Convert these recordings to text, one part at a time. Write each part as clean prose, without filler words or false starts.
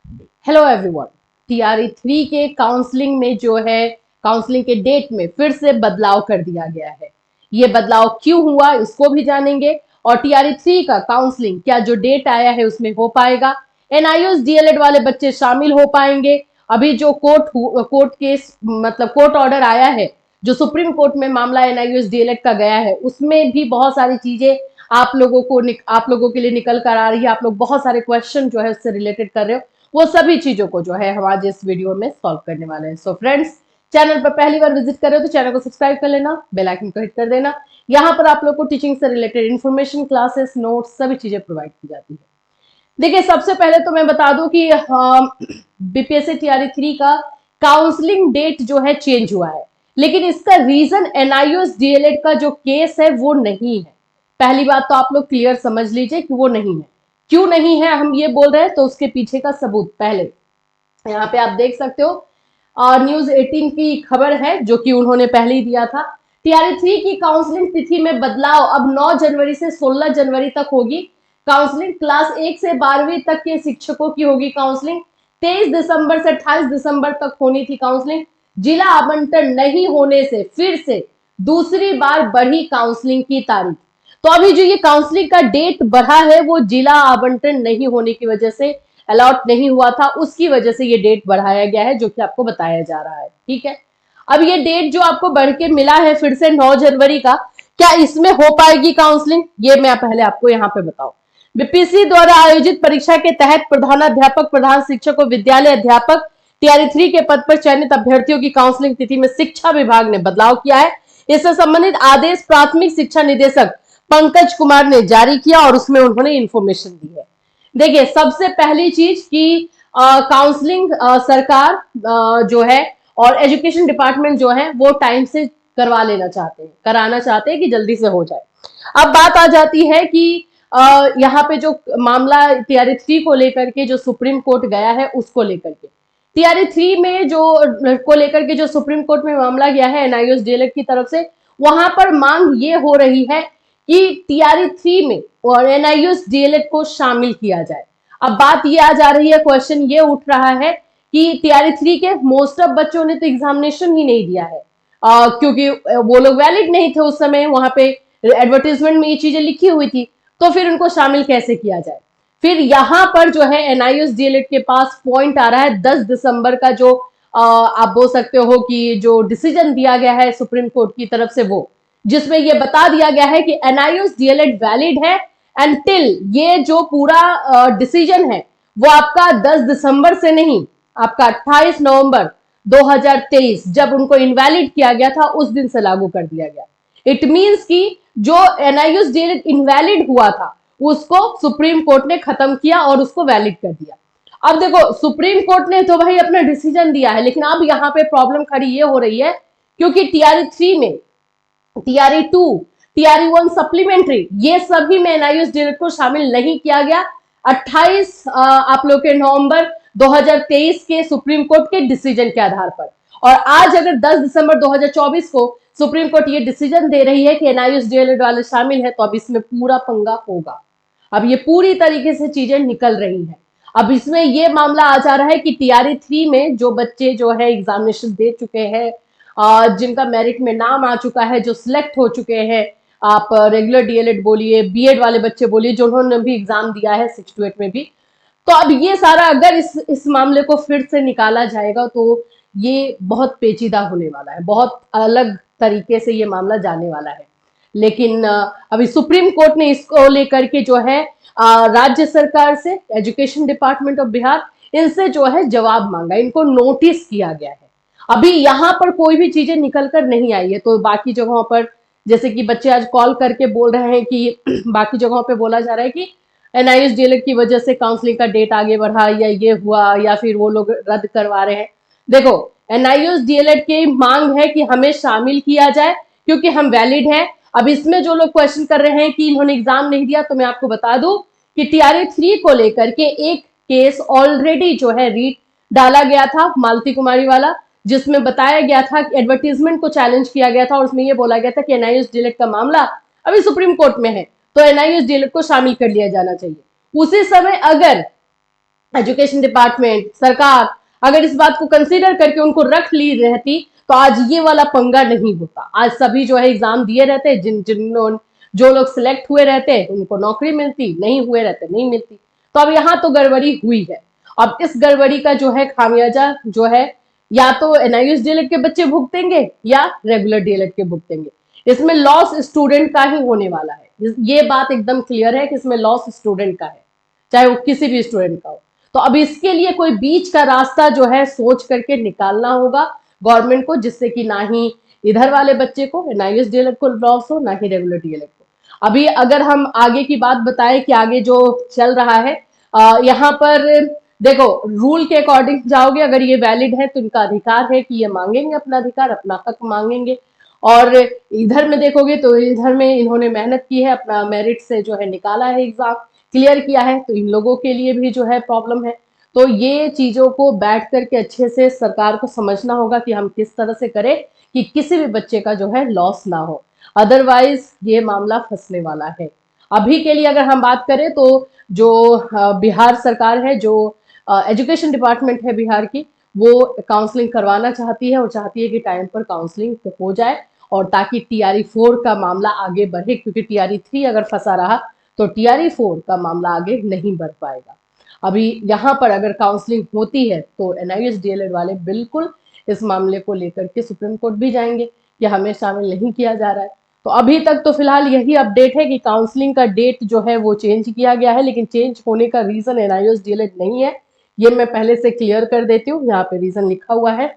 Hello everyone. TRE 3 के counselling में जो है काउंसलिंग के डेट में फिर से बदलाव कर दिया गया है। ये बदलाव क्यों हुआ इसको भी जानेंगे। और टीआरई 3 का काउंसलिंग क्या जो डेट आया है उसमें हो पाएगा, एनआईयूएस डीएलएड वाले बच्चे शामिल हो पाएंगे। अभी जो कोर्ट केस मतलब कोर्ट ऑर्डर आया है, जो सुप्रीम कोर्ट में मामला एनआईयूएस डीएलएड का गया है, उसमें भी बहुत सारी चीजें आप लोगों के लिए निकल कर आ रही है। आप लोग बहुत सारे क्वेश्चन जो है उससे रिलेटेड कर रहे हो, वो सभी चीजों को जो है हम आज इस वीडियो में सॉल्व करने वाले हैं। सो फ्रेंड्स, चैनल पर पहली बार विजिट कर रहे हो तो चैनल को सब्सक्राइब कर लेना, बेल आइकन को हिट कर देना। यहाँ पर आप लोग को टीचिंग से रिलेटेड इन्फॉर्मेशन, क्लासेस, नोट्स सभी चीजें प्रोवाइड की जाती है। देखिए, सबसे पहले तो मैं बता दूं कि बीपीएससी टीआरई 3 का काउंसलिंग डेट जो है चेंज हुआ है, लेकिन इसका रीजन एनआईयूएस डीएलएड का जो केस है वो नहीं है। पहली बात तो आप लोग क्लियर समझ लीजिए कि वो नहीं है। क्यों नहीं है हम ये बोल रहे हैं, तो उसके पीछे का सबूत पहले यहाँ पे आप देख सकते हो। न्यूज 18 की खबर है जो कि उन्होंने पहले ही दिया था। टीआरई 3 की काउंसलिंग तिथि में बदलाव, अब 9 जनवरी से 16 जनवरी तक होगी काउंसलिंग। क्लास 1 से 12वीं तक के शिक्षकों की होगी काउंसलिंग। 23 दिसंबर से 28 दिसंबर तक होनी थी काउंसलिंग। जिला आवंटन नहीं होने से फिर से दूसरी बार बढ़ी काउंसलिंग की तारीख। तो अभी जो ये काउंसलिंग का डेट बढ़ा है वो जिला आवंटन नहीं होने की वजह से, अलॉट नहीं हुआ था उसकी वजह से ये डेट बढ़ाया गया है, जो कि आपको बताया जा रहा है। ठीक है, अब ये डेट जो आपको बढ़ के मिला है फिर से 9 जनवरी का, क्या इसमें हो पाएगी काउंसलिंग, ये मैं पहले आपको यहाँ पे बताऊं। बीपीएससी द्वारा आयोजित परीक्षा के तहत प्रधानाध्यापक, प्रधान शिक्षक और विद्यालय अध्यापक टीआरई 3 के पद पर चयनित अभ्यर्थियों की काउंसलिंग तिथि में शिक्षा विभाग ने बदलाव किया है। इससे संबंधित आदेश प्राथमिक शिक्षा निदेशक पंकज कुमार ने जारी किया और उसमें उन्होंने इंफॉर्मेशन दी है। देखिए, सबसे पहली चीज कि काउंसलिंग सरकार जो है और एजुकेशन डिपार्टमेंट जो है वो टाइम से करवा लेना चाहते हैं, कराना चाहते हैं कि जल्दी से हो जाए। अब बात आ जाती है कि यहाँ पे जो मामला टीआरई 3 को लेकर के जो सुप्रीम कोर्ट गया है उसको लेकर के, टीआरई 3 में जो को लेकर के जो सुप्रीम कोर्ट में मामला गया है एनआईयूएस डीएलएड की तरफ से, वहां पर मांग ये हो रही है कि टीआरई 3 में और एनआईयूएस डीएलएड को शामिल किया जाए। अब बात ये आ जा रही है, क्वेश्चन ये उठ रहा है कि टीआरई 3 के मोस्ट ऑफ बच्चों ने तो एग्जामिनेशन ही नहीं दिया है, क्योंकि वो लोग वैलिड नहीं थे उस समय, वहां पे एडवर्टीजमेंट में ये चीजें लिखी हुई थी, तो फिर उनको शामिल कैसे किया जाए। फिर यहाँ पर जो है एनआईयूएस डीएलएड के पास पॉइंट आ रहा है 10 दिसंबर का, जो आप बोल सकते हो कि जो डिसीजन दिया गया है सुप्रीम कोर्ट की तरफ से, वो जिसमें ये बता दिया गया है कि एनआईयूएस डीएलएड वैलिड है एंटिल, ये जो पूरा डिसीजन है वो आपका 10 दिसंबर से नहीं, आपका 28 नवंबर 2023 जब उनको इनवैलिड किया गया था उस दिन से लागू कर दिया गया। इट मींस कि जो एनआईयूएस डीएलएड इनवैलिड हुआ था उसको सुप्रीम कोर्ट ने खत्म किया और उसको वैलिड कर दिया। अब देखो, सुप्रीम कोर्ट ने तो भाई अपना डिसीजन दिया है, लेकिन अब यहाँ पे प्रॉब्लम खड़ी ये हो रही है क्योंकि टीआरई 3 में टीआरई 2, टीआरई 1 सप्लीमेंट्री, ये सभी में एनआईयूएस डीएलएड को शामिल नहीं किया गया 28 आप लोग के नवंबर 2023 के सुप्रीम कोर्ट के डिसीजन के आधार पर। और आज अगर 10 दिसंबर 2024 को सुप्रीम कोर्ट ये डिसीजन दे रही है कि एनआईयूएस डीएलएड वाले शामिल है, तो अब इसमें पूरा पंगा होगा। अब ये पूरी तरीके से चीजें निकल रही हैं। अब इसमें ये मामला आ जा रहा है कि टीआरई 3 में जो बच्चे जो है एग्जामिनेशन दे चुके हैं, जिनका मेरिट में नाम आ चुका है, जो सिलेक्ट हो चुके हैं, आप रेगुलर डीएलएड बोलिए, बीएड वाले बच्चे बोलिए, जिन्होंने भी एग्जाम दिया है 6 to 8 में भी, तो अब ये सारा अगर इस मामले को फिर से निकाला जाएगा तो ये बहुत पेचीदा होने वाला है, बहुत अलग तरीके से ये मामला जाने वाला है। लेकिन अभी सुप्रीम कोर्ट ने इसको लेकर के जो है राज्य सरकार से, एजुकेशन डिपार्टमेंट ऑफ बिहार, इनसे जो है जवाब मांगा, इनको नोटिस किया गया है। अभी यहाँ पर कोई भी चीजें निकल कर नहीं आई है, तो बाकी जगहों पर जैसे कि बच्चे आज कॉल करके बोल रहे हैं कि बाकी जगहों पे बोला जा रहा है कि एनआईयूएस डीएलएड की वजह से काउंसलिंग का डेट आगे बढ़ा या ये हुआ या फिर वो लोग रद्द करवा रहे हैं। देखो, एनआईयूएस डीएलएड की मांग है कि हमें शामिल किया जाए क्योंकि हम वैलिड हैं। अब इसमें जो लोग क्वेश्चन कर रहे हैं कि इन्होंने एग्जाम नहीं दिया, तो मैं आपको बता दूं कि टीआरई 3 को लेकर के एक केस ऑलरेडी जो है रीट डाला गया था, मालती कुमारी वाला, जिसमें बताया गया था कि एडवर्टीजमेंट को चैलेंज किया गया था और उसमें यह बोला गया था कि एनआईयूएस डीएलएड का मामला अभी सुप्रीम कोर्ट में है, तो एनआईयूएस डीएलएड को शामिल कर लिया जाना चाहिए। उसी समय अगर एजुकेशन डिपार्टमेंट, सरकार अगर इस बात को कंसीडर करके उनको रख ली रहती तो आज ये वाला पंगा नहीं होता। आज सभी जो है एग्जाम दिए रहते, जो लोग सिलेक्ट हुए रहते उनको नौकरी मिलती, नहीं हुए रहते नहीं मिलती। तो अब यहाँ तो गड़बड़ी हुई है। अब इस गड़बड़ी का जो है खामियाजा जो है या तो एनआईयूएस डीएलएड के बच्चे भुगतेंगे या रेगुलर डीएलएड के भुगतेंगे। इसमें लॉस स्टूडेंट का ही होने वाला है, ये बात एकदम क्लियर है कि इसमें लॉस स्टूडेंट का है, चाहे वो किसी भी स्टूडेंट का हो। तो अब इसके लिए कोई बीच का रास्ता जो है सोच करके निकालना होगा गवर्नमेंट को, जिससे कि ना ही इधर वाले बच्चे को एनआईयूएस डीएलएड को लॉस हो, ना ही रेगुलर डीएलएड को। अभी अगर हम आगे की बात बताएं कि आगे जो चल रहा है, यहाँ पर देखो रूल के अकॉर्डिंग जाओगे, अगर ये वैलिड है तो इनका अधिकार है कि ये मांगेंगे अपना अधिकार, अपना हक मांगेंगे। और इधर में देखोगे तो इधर में इन्होंने मेहनत की है, अपना मेरिट से जो है निकाला है, एग्जाम क्लियर किया है, तो इन लोगों के लिए भी जो है प्रॉब्लम है। तो ये चीजों को बैठ करके अच्छे से सरकार को समझना होगा कि हम किस तरह से करें कि किसी भी बच्चे का जो है लॉस ना हो, अदरवाइज ये मामला फंसने वाला है। अभी के लिए अगर हम बात करें तो जो बिहार सरकार है, जो एजुकेशन डिपार्टमेंट है बिहार की, वो काउंसलिंग करवाना चाहती है और चाहती है कि टाइम पर काउंसलिंग हो जाए, और ताकि टीआरई 4 का मामला आगे बढ़े, क्योंकि टीआरई 3 अगर फंसा रहा तो टीआरई 4 का मामला आगे नहीं बढ़ पाएगा। अभी यहाँ पर अगर काउंसलिंग होती है तो एनआईयूएस डीएलएड वाले बिल्कुल इस मामले को लेकर के सुप्रीम कोर्ट भी जाएंगे कि हमें शामिल नहीं किया जा रहा है। तो अभी तक तो फिलहाल यही अपडेट है कि काउंसलिंग का डेट जो है वो चेंज किया गया है, लेकिन चेंज होने का रीजन एनआईयूएस डीएलएड नहीं है, ये मैं पहले से क्लियर कर देती हूँ, यहाँ पे रीजन लिखा हुआ है।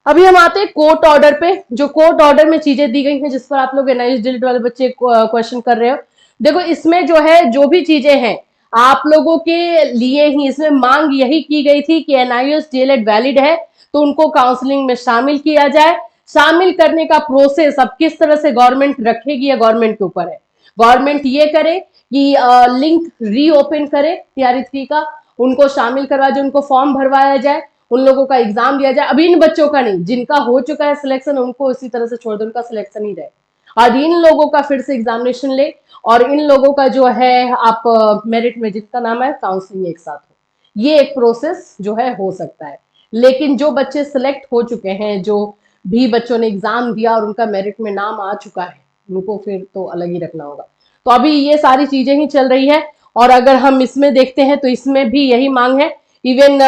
अभी हम आते हैं कोर्ट ऑर्डर पे। जो कोर्ट ऑर्डर में चीजें दी गई हैं जिस पर आप लोग एनआईयूएस डीएलएड वाले बच्चे क्वेश्चन कर रहे हो, देखो इसमें जो है जो भी चीजें हैं आप लोगों के लिए ही, इसमें मांग यही की गई थी कि एनआईयूएस डीएलएड वैलिड है तो उनको काउंसलिंग में शामिल किया जाए। शामिल करने का प्रोसेस अब किस तरह से गवर्नमेंट रखेगी या गवर्नमेंट के ऊपर है। गवर्नमेंट ये करे कि लिंक रीओपन करे टीआरई 3 का, उनको शामिल करवा जाए, उनको फॉर्म भरवाया जाए, उन लोगों का एग्जाम दिया जाए। अभी इन बच्चों का नहीं, जिनका हो चुका है सिलेक्शन उनको इसी तरह से छोड़ दो, उनका सिलेक्शन ही रहे, और इन लोगों का फिर से एग्जामिनेशन ले, और इन लोगों का जो है आप मेरिट में जिसका नाम है काउंसलिंग एक साथ हो। ये एक प्रोसेस जो है हो सकता है। लेकिन जो बच्चे सिलेक्ट हो चुके हैं, जो भी बच्चों ने एग्जाम दिया और उनका मेरिट में नाम आ चुका है, उनको फिर तो अलग ही रखना होगा। तो अभी ये सारी चीजें ही चल रही है। और अगर हम इसमें देखते हैं तो इसमें भी यही मांग है। इवन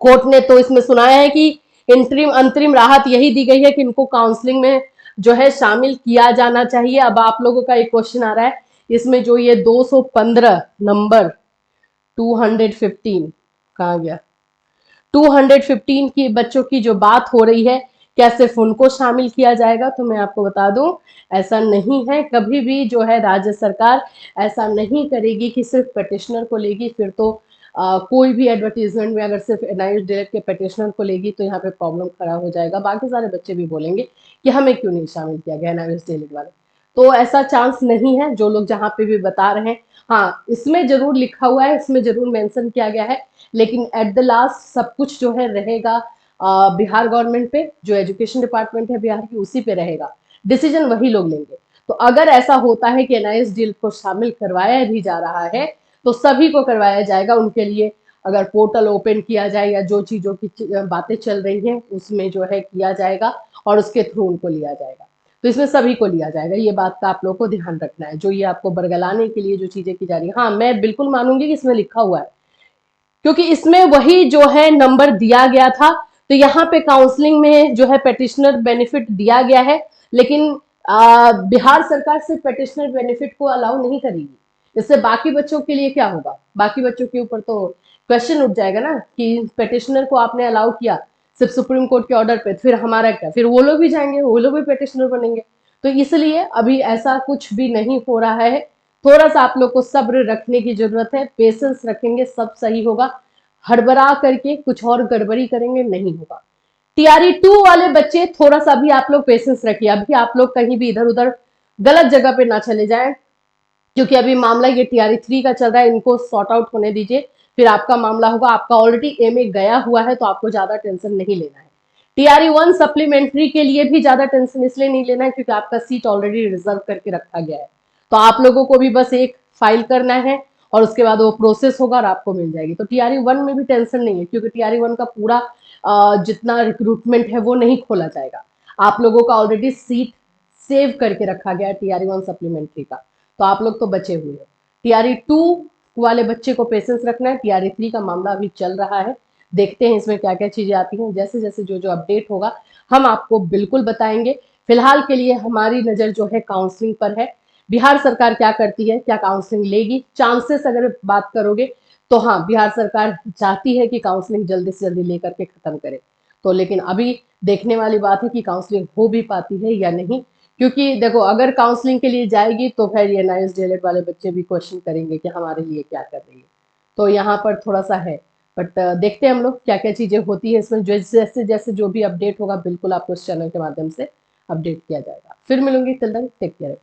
कोर्ट ने तो इसमें सुनाया है कि अंतरिम राहत यही दी गई है कि इनको काउंसलिंग में जो है शामिल किया जाना चाहिए। अब आप लोगों का एक क्वेश्चन आ रहा है, इसमें जो ये 215 नंबर 215 कहाँ गया, 215 की बच्चों की जो बात हो रही है, क्या सिर्फ उनको शामिल किया जाएगा? तो मैं आपको बता दूं ऐसा नहीं है। कभी भी जो है राज्य सरकार ऐसा नहीं करेगी कि सिर्फ पेटिशनर को लेगी। फिर तो कोई भी एडवर्टीजमेंट में अगर सिर्फ एनआईयूएस डीएलएड के पेटिशनर को लेगी तो यहाँ पे प्रॉब्लम खड़ा हो जाएगा। बाकी सारे बच्चे भी बोलेंगे कि हमें क्यों नहीं शामिल किया गया एनआईयूएस डीएलएड वाले। तो ऐसा चांस नहीं है जो लोग जहाँ पे भी बता रहे हैं। हाँ, इसमें जरूर लिखा हुआ है, इसमें जरूर मेंशन किया गया है, लेकिन एट द लास्ट सब कुछ जो है रहेगा बिहार गवर्नमेंट पे, जो एजुकेशन डिपार्टमेंट है बिहार की उसी पे रहेगा, डिसीजन वही लोग लेंगे। तो अगर ऐसा होता है कि एनआईएस डील को शामिल करवाया भी जा रहा है तो सभी को करवाया जाएगा। उनके लिए अगर पोर्टल ओपन किया जाए या जो चीजों की बातें चल रही हैं उसमें जो है किया जाएगा और उसके थ्रू उनको लिया जाएगा। तो इसमें सभी को लिया जाएगा, ये बात का आप लोग को ध्यान रखना है। जो ये आपको बरगलाने के लिए जो चीजें की जा रही है, हाँ मैं बिल्कुल मानूंगी कि इसमें लिखा हुआ है, क्योंकि इसमें वही जो है नंबर दिया गया था। तो यहाँ पे काउंसलिंग में जो है पेटिशनर बेनिफिट दिया गया है, लेकिन बिहार सरकार से पेटिशनर बेनिफिट को अलाउ नहीं करेगी। इससे बाकी बच्चों के लिए क्या होगा? बाकी बच्चों के ऊपर तो क्वेश्चन उठ जाएगा ना कि पेटिशनर को आपने अलाउ किया सिर्फ सुप्रीम कोर्ट के ऑर्डर पे, फिर हमारा क्या? फिर वो लोग भी जाएंगे, वो लोग भी पेटिशनर बनेंगे। तो इसलिए अभी ऐसा कुछ भी नहीं हो रहा है। थोड़ा सा आप लोग को सब्र रखने की जरूरत है, पेशेंस रखेंगे सब सही होगा। हड़बड़ा करके कुछ और गड़बड़ी करेंगे नहीं होगा। टीआरई 2 वाले बच्चे थोड़ा सा भी आप लोग पेशेंस रखिए, अभी आप लोग कहीं भी इधर उधर गलत जगह पे ना चले जाएं, क्योंकि अभी मामला ये टीआरई 3 का चल रहा है, इनको सॉर्ट आउट होने दीजिए, फिर आपका मामला होगा। आपका ऑलरेडी एमए गया हुआ है तो आपको ज्यादा टेंशन नहीं लेना है। टीआरई 1 सप्लीमेंट्री के लिए भी ज्यादा टेंशन इसलिए नहीं लेना है क्योंकि आपका सीट ऑलरेडी रिजर्व करके रखा गया है। तो आप लोगों को भी बस एक फाइल करना है और उसके बाद वो प्रोसेस होगा और आपको मिल जाएगी। तो टीआरई 1 में भी टेंशन नहीं है, क्योंकि टीआरई 1 का पूरा जितना रिक्रूटमेंट है वो नहीं खोला जाएगा। आप लोगों का ऑलरेडी सीट सेव करके रखा गया है टीआरई 1 सप्लीमेंट्री का, तो आप लोग तो बचे हुए हो। टीआरई 2 वाले बच्चे को पेशेंस रखना है। टीआरई 3 का मामला अभी चल रहा है, देखते हैं इसमें क्या क्या चीजें आती हैं। जैसे जैसे जो जो अपडेट होगा हम आपको बिल्कुल बताएंगे। फिलहाल के लिए हमारी नजर जो है काउंसलिंग पर है। बिहार सरकार क्या करती है, क्या काउंसलिंग लेगी? चांसेस अगर बात करोगे तो हाँ, बिहार सरकार चाहती है कि काउंसलिंग जल्दी से जल्दी लेकर के खत्म करे। तो लेकिन अभी देखने वाली बात है कि काउंसलिंग हो भी पाती है या नहीं, क्योंकि देखो अगर काउंसलिंग के लिए जाएगी तो फिर ये एनआईएस डीएलएड वाले बच्चे भी क्वेश्चन करेंगे कि हमारे लिए क्या कर रही है। तो यहाँ पर थोड़ा सा है, बट देखते हैं हम लोग क्या क्या चीजें होती है इसमें। जैसे जैसे जो भी अपडेट होगा बिल्कुल आपको इस चैनल के माध्यम से अपडेट किया जाएगा। फिर मिलूंगी, टिल देन टेक केयर।